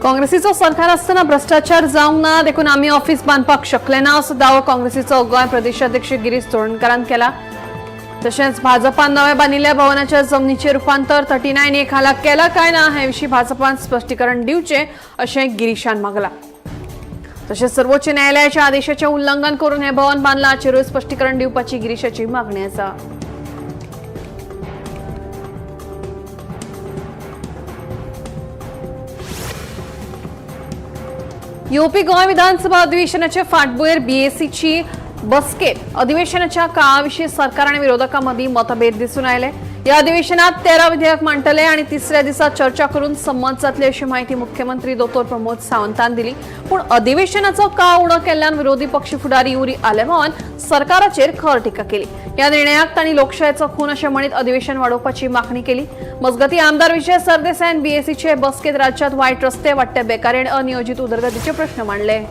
काँग्रेसीचं सरकार असताना भ्रष्टाचार जावंक ना देखून आम्ही ऑफिस बांदपाक शकले ना असो दावो काँग्रेसीचो गोंय प्रदेशाध्यक्ष गिरीश चोडणकरान केला। तशेंच भाजपान नवे बांदिल्ल्या भवनाच्या जमनीचे रूपांतर 39A खाला केला काय ना हे विशीं भाजपान स्पश्टीकरण दिवचें अशें गिरीशान मागला। तशेंच सर्वोच्च न्यायालयाच्या आदेशाचें उल्लंघन करून हे भवन बांदलां हाचेरूय स्पश्टीकरण दिवपाची गिरीशाची मागणी आसा। येवपी गोंय विधानसभा अधिवेशनाच्या फाटभुंयेर बीएसीची बसकेत अधिवेशनाच्या काळाविशीं सरकार आनी विरोधकां मदीं मतभेद दिसून आयले। ह्या अधिवेशनात 13 विधेयक मांडटले आनी तिसऱ्या दिसा चर्चा करून संमत जातले अशी माहिती मुख्यमंत्री दोतोर प्रमोद सावंतान दिली। पूण अधिवेशनाचो काळ उणो केल्ल्यान विरोधी पक्ष फुडारी युरी आलेमावन सरकाराचेर खर टिका केली। ह्या निर्णयाक तांणी लोकशायेचो खून अशें म्हणीत अधिवेशन वाडोवपाची मागणी केली। मजगतीं आमदार विजय सरदेसायन बीएसीचे बसकेत राज्यांत वायट रस्ते, वाडटे बेकारी आनी अनियोजीत उदरगतीचे प्रश्न मांडले।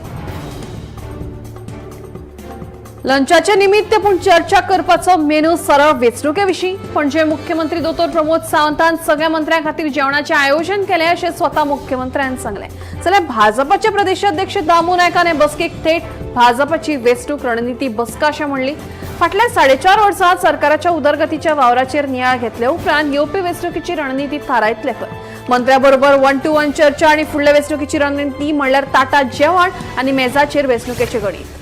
लंचाचे निमित्त पूण चर्चा करपाचो मेनू सरळ वेंचणुके विशीं पणजे मुख्यमंत्री दोतोर प्रमोद सावंतान सगळ्या मंत्र्यां खातीर जेवणाचें आयोजन केलें अशें स्वता मुख्यमंत्र्यान सांगलें। जाल्यार भाजपाचे प्रदेशाध्यक्ष दामू नायकान हे बसकेक थेट भाजपाची वेंचणूक रणनीती बसका अशें म्हणली। फाटल्या 4.5 वर्सांत सरकाराच्या उदरगतीच्या वावराचेर नियाळ घेतल्या उपरांत येवपी वेंचणुकीची रणनीती थारायतले खंय। मंत्र्या बरोबर 1-to-1 चर्चा आनी फुडले वेंचणुकीची रणनीती म्हणल्यार ताटात जेवण आनी मेजाचेर वेंचणुकेचें गणीत।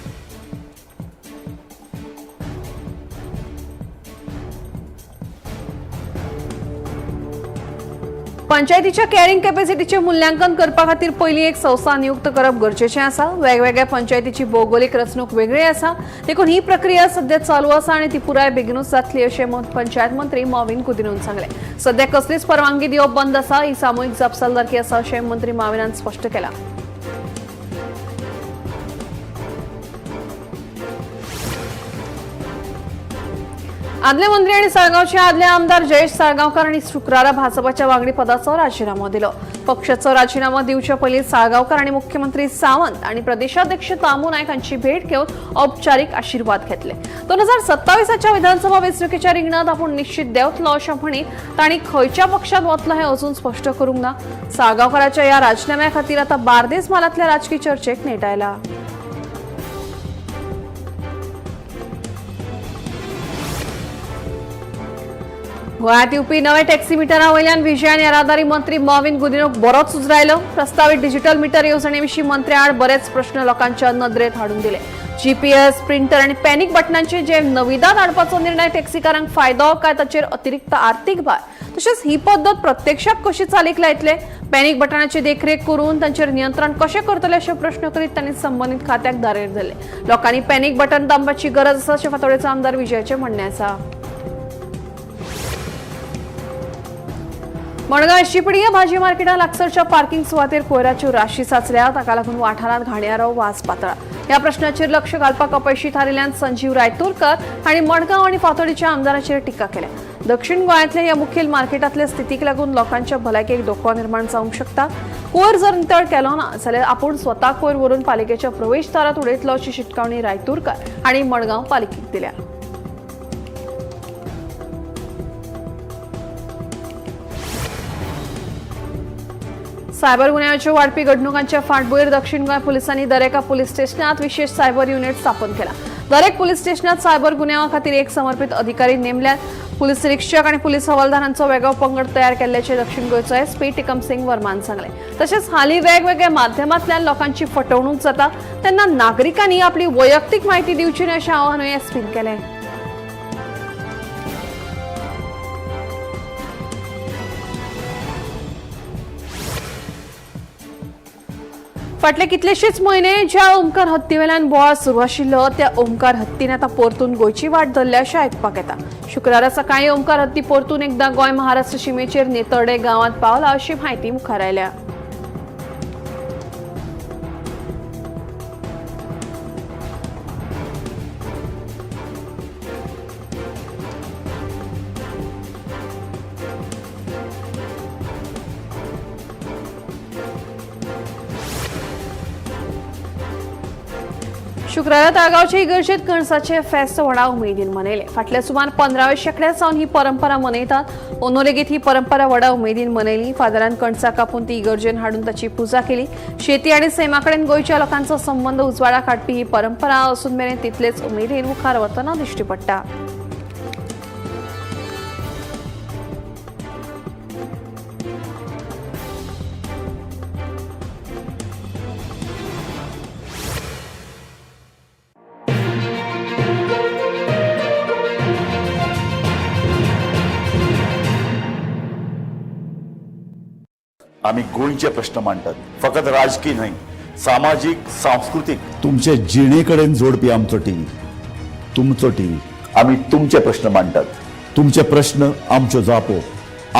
पंचायतीच्या कॅरिंग कॅपॅसिटीचे मूल्यांकन करपा खातीर पयलीं एक संस्था नियुक्त करप गरजेचें आसा। वेगवेगळ्या पंचायतीची भौगोलीक रचणूक वेगळी आसा देखून ही प्रक्रिया सध्या चालू आसा आनी ती पुराय बेगीनूच जातली अशें पंचायत मंत्री मॉविन कुदिनून सांगलें। सध्या कसलीच परवानगी दिवप बंद आसा, ही सामुहीक जापसालदारकी आसा अशें मंत्री मॉविनान स्पश्ट केलां। आदले मंत्री आणि साळगावचे आदले आमदार जयेश साळगावकर यांनी शुक्रारा भाजपाच्या वांगडी पदाचो राजीनामो दिलो। पक्षाचो राजीनामो दिवचे पयलीं साळगावकर आणि मुख्यमंत्री सावंत आणि प्रदेशाध्यक्ष दामू नायक हांची भेट घेवन औपचारीक आशीर्वाद घेतले। 2027च्या विधानसभा वेंचणुकेच्या रिंगणात आपूण निश्चित देंवतलो अशें म्हणीत तांणी खंयच्या पक्षांत वतलो हें अजून स्पश्ट करूंक ना। साळगावकराच्या ह्या राजीनाम्या खातीर आतां बार्देस म्हालांतल्या राजकीय चर्चेक नेट आयला। गोंयांत येवपी नवे टॅक्सी मिटरा वयल्यान विजय आनी येरादारी मंत्री मॉविन गुदिनोक बरोच उजरायलो। प्रस्तावित डिजिटल मिटर येवजणे विशीं मंत्र्यां आड बरेच प्रश्न लोकांच्या नदरेत हाडून दिले। जीपीएस, प्रिंटर आनी पॅनिक बटनांचे जे नविदाद हाडपाचो निर्णय टॅक्सीकारांक फायदो काय ताचेर अतिरिक्त आर्थीक भार, तशेंच ही पद्दत प्रत्यक्षात कशी चालीक लायतले, पॅनिक बटनाची देखरेख करून तांचेर नियंत्रण कशें करतले अशे प्रश्न करीत तांणी संबंदीत खात्याक दारेर धरले। लोकांनी पॅनिक बटन दामपाची गरज आसा अशें फातोडेचो आमदार विजयाचें म्हणणें आसा। मडगांव शिपडिया भाजी मार्केटा लागसरच्या पार्किंग सुवातेर कोयराच्यो राशी साचल्या, ताका लागून वाठारांत घाणयारो वास पातळ्ळा। ह्या प्रश्नाचेर लक्ष घालपाक अपयशी थारिल्ल्यान संजीव रायतुरकर हांणी मडगांव आनी फातोडेच्या आमदारांचेर टिका केल्या। दक्षिण गोंयांतल्या ह्या मुखेल मार्केटांतल्या स्थितीक लागून लोकांच्या भलायकेक धोको निर्माण जावंक शकता। कोयर जर नितळ केलो ना जाल्यार आपूण स्वता कोयर व्हरून पालिकेच्या प्रवेशदारांत उडयतलो अशी शिटकावणी रायतुरकर हांणी मडगांव पालिकेक दिल्या। सायबर गुन्ह्यांच्यो वाडपी घडणुकांच्या फाटभुंयेर दक्षिण गोंय पुलिसांनी दरेका पुलीस स्टेशनात विशेष सायबर युनिट स्थापन केला। दरेक पुलीस स्टेशनात सायबर गुन्ह्यां खातीर एक समर्पित अधिकारी नेमल्यात। पुलीस निरीक्षक आनी पुलीस हवालदारांचो वेगळो पंगड तयार केल्ल्याचे दक्षिण गोंयचो एसपी टिकम सिंग वर्मान सांगले। तशेंच हालीं वेगवेगळ्या माध्यमांतल्यान लोकांची फटवणूक जाता तेन्ना नागरिकांनी आपली वैयक्तीक म्हायती दिवची न्हय अशें आवाहनूय एसपीन केलें। फाटले कितलेशेच म्हयने ज्या ओमकार हत्तीवेल्यान बोवाळ सुरू आशिल्लो त्या ओमकार हत्तीन आतां परतून गोंयची वाट धरल्या अशें आयकपाक येता। शुक्रारा सकाळीं ओमकार हत्ती परतून एकदां गोंय महाराष्ट्र शिमेचेर नेतर्डे गांवांत पावला अशी म्हायती मुखार आयल्या। शुक्रारा ताळगावच्या इगर्जेत कणसाचे फेस्त व्हडा उमेदीन मनयले. फाटल्या सुमार 15व्या शेंकड्या सावन ही परंपरा मनयतात. ओनोलेगीत ही परंपरा व्हडा उमेदीन मनयली. फादरान कणसां कापून ती इगर्जेन हाडून ताची पुजा केली. शेती आणि सैमाकडेन गोंयच्या लोकांचो संबंध उजवाडाक हाडपी ही परंपरा असून मेरेन तितलेच उमेदीन मुखार वतना दिश्टी पडटा. आम्ही गोंयचे प्रश्न मांडतात. फकत राजकीय न्हय, सामाजिक सांस्कृतिक. तुमचे जिणेकडेन जोडपी आमचो टीव्ही, तुमचो टीव्ही. आम्ही तुमचे प्रश्न मांडतात. तुमचे प्रश्न आमच्यो जापो,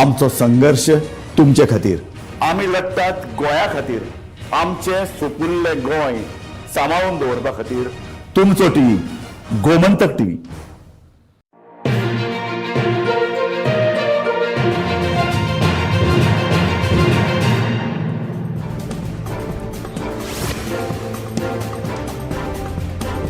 आमचो संघर्ष तुमचे खातीर. आम्ही लढतात गोंया खातीर. आमचे सोपुल्ले गोंय सांबाळून दवरपा खातीर. तुमचो टीव्ही, गोमंतक टीव्ही.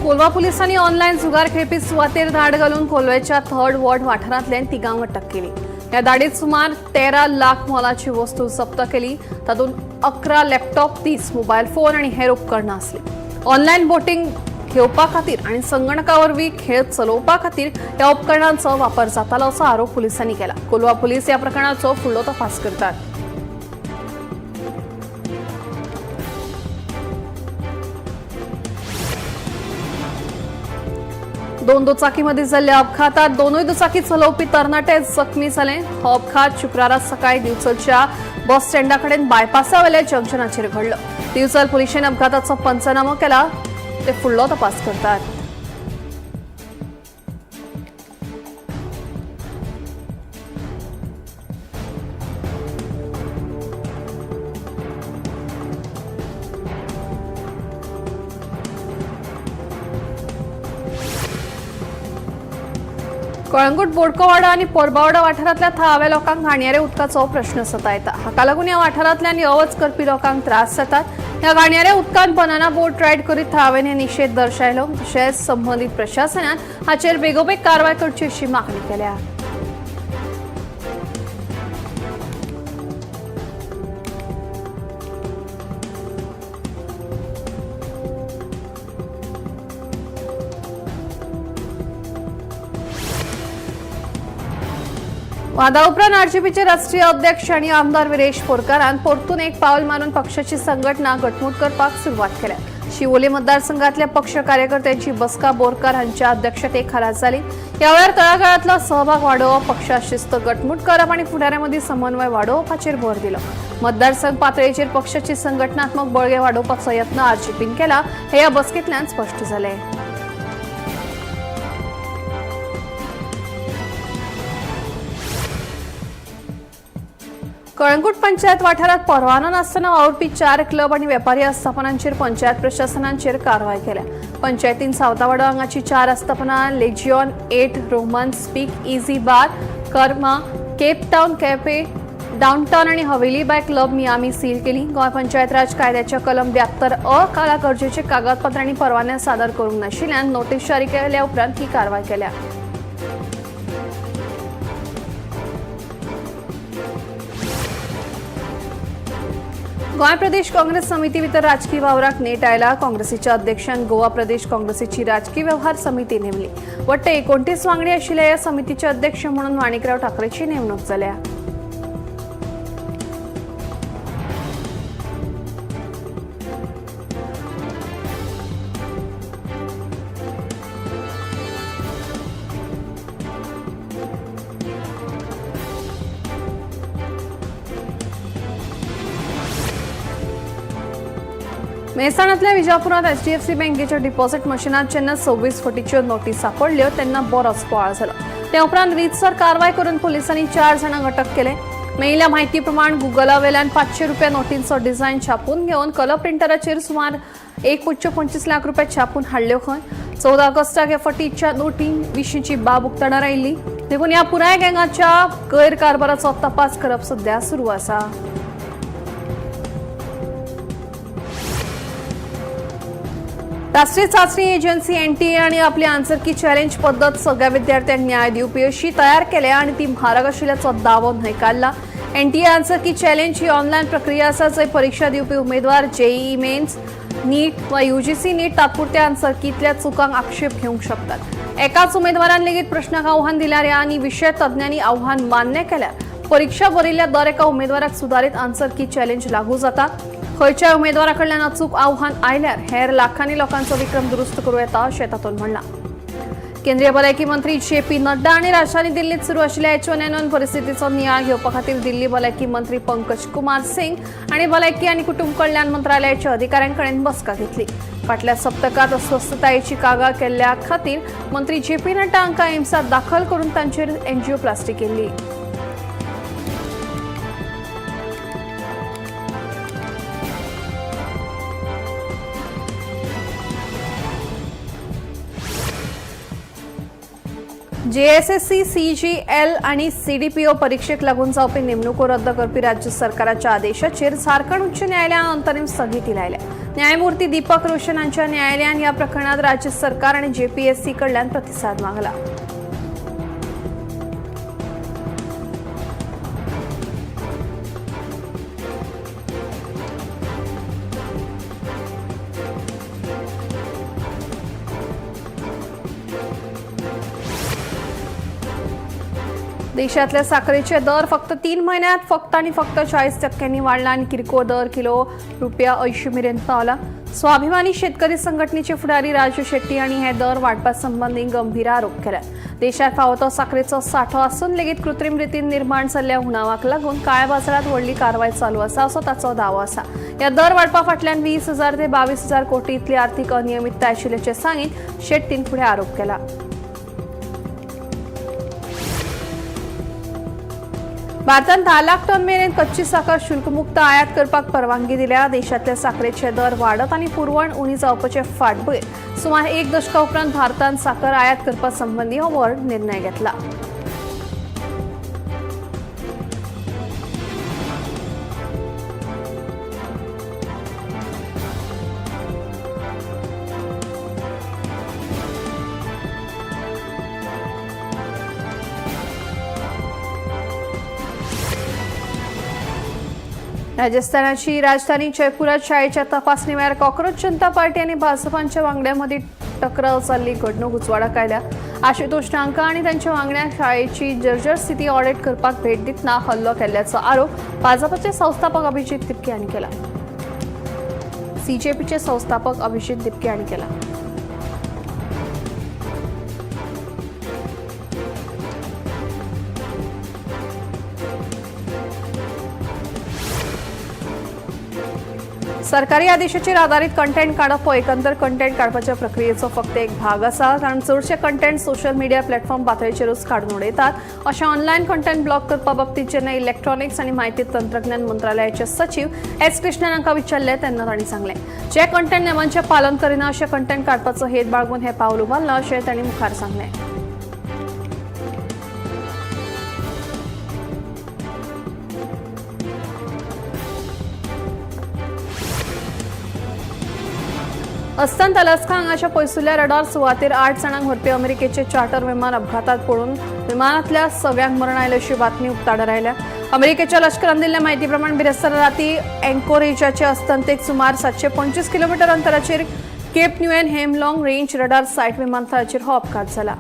कोलवा पुलिसांनी ऑनलाईन जुगार खेळपी सुवातेर धाड घालून कोलवेच्या 3rd वॉर्ड वाठारांतल्यान तिगांक अटक केली. ह्या धाडीत सुमार 13 लाख मोलाची वस्तू जप्त केली. तातूंत 11 लॅपटॉप, 30 मोबायल फोन आणि हेर उपकरणां आसली. ऑनलाईन बोटिंग घेवपा खातीर आणि संगणका वरवीं खेळ चलोवपा खातीर ह्या उपकरणांचो वापर जातालो असो आरोप पुलिसांनी केला. कोलवा पुलीस ह्या प्रकरणाचो फुडलो तपास करतात. 2 दुचाकीमध्ये जाल्ल्या अपघातात दोनूय दुचाकी चलोवपी तरणाटे जखमी जाले. हो अपघात शुक्रारा सकाळी दिवचलच्या बस स्टँडाकडेन बायपासावेल्या जंक्शनाचेर घडलो. दिवचल पुलिशेन अपघाताचो पंचनामो केला. ते फुडलो तपास करतात. कळंगूट, बोडकोवाडा आणि पोरबावडा वाठारांतल्या थळाव्या लोकांक घाणयारे उदकाचो प्रश्न सतायता. हाका लागून ह्या वाठारांतल्यान येवच करपी लोकांक त्रास जातात. ह्या घाणयारे उदकान बनाना बोट रायड करीत थळाव्यांनी निषेध दर्शायलो. तशेंच संबंधीत प्रशासनान हाचेर बेगोबेग कारवाय करची अशी मागणी केल्या. वादा उपरांत आरजेपीचे राष्ट्रीय अध्यक्ष आणि आमदार विरेश बोरकारान परतून एक पावल मारून पक्षाची संघटना घटमूट करपाक सुरवात केल्या. शिवोली मतदारसंघातल्या पक्ष कार्यकर्त्यांची बसका बोरकार हांच्या अध्यक्षतेक खाला जाली. ह्या वेळार तळागाळांतलो सहभाग वाडोवप, पक्षा शिस्त घटमूट करप आणि फुडाऱ्यांमदीं समन्वय वाडोवपाचेर भर दिलो. मतदारसंघ पातळीचेर पक्षाची संघटनात्मक बळगे वाडोवपाचो यत्न आरजेपीन केला हे ह्या बसकेंतल्यान स्पश्ट जालें. कळंगूट पंचायत वाठारात परवानो नासतना वावुरपी 4 क्लब आणि वेपारी आस्थापनांचेर पंचायत प्रशासनाचेर कारवाय केल्या. पंचायतीन सावतावाडो हांगाची 4 आस्थापनां Legion, 8 Roman, Speak Easy Bar, Karma, Cape Town Cafe, Downtown आणि हवेली बाय क्लब मियामी सील केली. गोंय पंचायत राज कायद्याच्या कलम 72 काळा गरजेचे कागदपत्र आणि परवाने सादर करूंक नाशिल्ल्यान नोटीस जारी केल्या उपरांत ही कारवाय केल्या. गोंय प्रदेश काँग्रेस समिती भितर राजकीय वावराक नेट आयला. काँग्रेसीच्या अध्यक्षान गोवा प्रदेश काँग्रेसीची राजकीय व्यवहार समिती नेमली. वट्टे 29 वांगडी आशिल्ल्या ह्या समितीचे अध्यक्ष म्हणून माणिकराव ठाकरेची नेमणूक जाल्या. मेहसाणातल्या विजापुरात एचडीएफसी बँकेच्या डिपॉझिट मशीनात जेन्ना 26 कोटीच्यो नोटी सापडल्यो तेन्ना बरोच बोवाळ जालो. त्या उपरांत रीतसर कारवाय करून पोलिसांनी 4 जाणांक अटक केले. मेळिल्ल्या म्हायती प्रमाण गुगला वेल्यान 500 रुपया नोटींचो डिझायन छापून घेवन कलर प्रिंटराचेर सुमार 1.25 लाख रुपया छापून हाडल्यो खंय. 14 ऑगस्टाक ह्या फटीच्या नोटी विशींची बाब उक्ताडार आयिल्ली. देखून ह्या पुराय गँगाच्या गैरकारभाराचो तपास करप सध्या सुरू आसा. राष्ट्रीय चाचणी एजन्सी NTA आणि आपली आन्सर की चॅलेंज पद्धत सगळ्या विद्यार्थ्यांक न्याय दिवपी अशी तयार केल्या आणि ती म्हारग आशिल्ल्याचो दावो न्हय काढला. NTA आन्सर की चॅलेंज ही ऑनलायन प्रक्रिया आसा जंय परीक्षा दिवपी उमेदवार JEE मेन्स, नीट वा UGC नीट तात्पुरत्या आन्सर कीतल्या चुकांक आक्षेप घेवंक शकतात. एकाच उमेदवारान लेगीत प्रश्नाक आव्हान दिल्यार आणि विशय तज्ञांनी आव्हान मान्य केल्यार परीक्षा भरिल्ल्या दर एका उमेदवाराक सुधारित आन्सर की चॅलेंज लागू जाता. खंयच्याय उमेदवाराकडल्यान अचूक आव्हान आयल्यार हेर लाखांनी लोकांचो विक्रम दुरुस्त करूं येता अशें तातूंत म्हणलां. केंद्रीय भलायकी मंत्री JP नड्डा आणि राजधानी दिल्लीत सुरू आशिल्ल्या H1N1 परिस्थितीचो नियाळ घेवपा खातीर दिल्ली भलायकी मंत्री पंकज कुमार सिंग आणि भलायकी आणि कुटुंब कल्याण मंत्रालयाच्या अधिकाऱ्यांकडेन बसका घेतली. फाटल्या सप्तकात अस्वस्थतायेची कागाळ केल्ल्या खातीर मंत्री JP नड्डा हांकां एम्सात दाखल करून तांचेर एंजिओप्लास्टी केल्ली. JSSC, CGL आणि CDPO परीक्षेक लागून जावपी नेमणुको रद्द करपी राज्य सरकाराच्या आदेशाचेर झारखंड उच्च न्यायालयान अंतरीम स्थगिती लायल्या. न्यायमूर्ती दीपक रोशन हांच्या न्यायालयान ह्या प्रकरणात राज्य सरकार आणि JPSC कडल्यान प्रतिसाद मागला. देशातल्या साखरेचे दर फक्त 3 महिन्यात फक्त 40% वाढला आणि किरकोळ दर किलो ₹80 मेरेन पावला. स्वाभिमानी शेतकरी संघटनेचे फुडारी राजू शेट्टी आणि हे दर वाडपा संबंधी गंभीर आरोप केला. देशात फावो तो साखरेचो साठो आसून लेगीत कृत्रिम रितीन निर्माण जाल्ल्या उणावाक लागून काळ्या बाजारात व्हडली कारवाय चालू आसा असो ताचो दावो आसा. या दर वाडपा फाटल्यान 20,000 ते 22,000 कोटी इतली आर्थीक अनियमितताय आशिल्ल्याचे सांगीत शेट्टीन फुडें आरोप केला. भारतान 10 लाख टन मेरेन कच्ची साखर शुल्कमुक्त आयात करपाक परवानगी दिल्या. देशातल्या साखरेचे दर वाडत आणि पुरवण उणी जावपाचे फाटभुंयेर सुमार 1 दशका उपरांत भारतान साखर आयात करपा संबंधी हो व्हड निर्णय घेतला. राजस्थानाची राजधानी जयपुरात शाळेच्या तपासणी वेळार कॉक्रोच जनता पार्टी आणि भाजपाच्या वांगड्यांमध्ये टक्राव जाल्ली घडणूक उजवाडाक आयल्या. आशुतोष टांका आणि तांच्या वांगड्यांक शाळेची जर्जर स्थिती ऑडिट करपाक भेट दितना हल्लो केल्ल्याचो आरोप भाजपाचे संस्थापक अभिजित दिपके हांणी केला. CJPचे संस्थापक अभिजित दिपके हांणी केला. सरकारी आदेशाचेर आधारित कंटेंट काडप हो एकंदर कंटेंट काडपाच्या प्रक्रियेचो फक्त एक भाग आसा, कारण चडशे कंटेंट सोशल मिडिया प्लॅटफॉर्म पातळीचेरूच काडून उडयतात. अशें ऑनलायन कंटेंट ब्लॉक करपा बाबतीत जेन्ना इलेक्ट्रॉनिक्स आनी म्हायती तंत्रज्ञान मंत्रालयाचे सचिव S कृष्णन हांकां विचारले तेन्ना तांणी सांगलें जे कंटेंट नेमांचें पालन करिना अशें कंटेंट काडपाचो हेत बाळगून हें पावल उबारलां अशें तांणी मुखार सांगलें. अस्तंत अलास्का हांगाच्या पयसुल्ल्या रडार सुवातेर 8 जाणांक व्हरपी अमेरिकेचे चार्टर विमान अपघातात पडून विमानातल्या सगळ्यांक मरण आयले अशी बातमी उक्ताडार आयल्या. अमेरिकेच्या लष्करान दिल्ल्या म्हायती प्रमाण बिरेस्तार राती अँकोरेजाचे अस्तंतेक सुमार 725 किलोमीटर अंतराचेर केप न्यूएन हेमलॉंग रेंज रडार सायट विमानतळाचेर हो अपघात जाला.